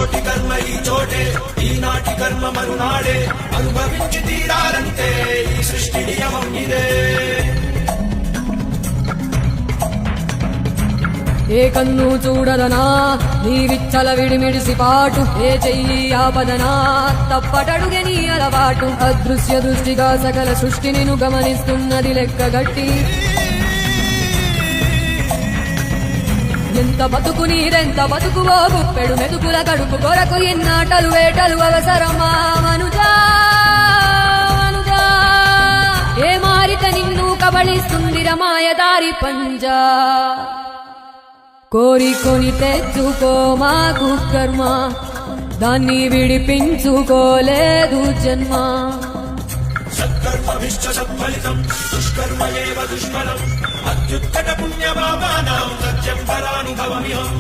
కోటి కర్మ ఈ చోటే, ఈనాటి కర్మ మరునాడే, అనుభవించి తీరాలంటే ఈ సృష్టి నియమం ఇదే. ఏ కన్ను చూడదనా నీ విచ్చల విడిమిడిసి పాటు, ఏ చెయ్యి ఆపదనా తప్పటడుగే నీ అలవాటు. అదృశ్య దృష్టిగా సకల సృష్టిని గమనిస్తున్నది లెక్కగట్టి, ఎంత బతుకు నీరెంత బతుకువో గుప్పెడు మెతుకుల కడుపు కొరకు ఎన్నాటలు వేటలు అవసరమా మనుజా మనుజా. ఏ మారిత నిన్ను కబళిస్తుంది రమాయదారి పంజా. కోరికొని తెచ్చుకో మాకు కర్మ, దాన్ని విడిపించుకోలేదు జన్మ. సత్కర్మభిశ్చ సత్ఫలితం, దుష్కర్మ ఏవ దుష్ఫలం, అత్యుత్కట పుణ్యపాపానాం సత్యం పరానుభవమిహం.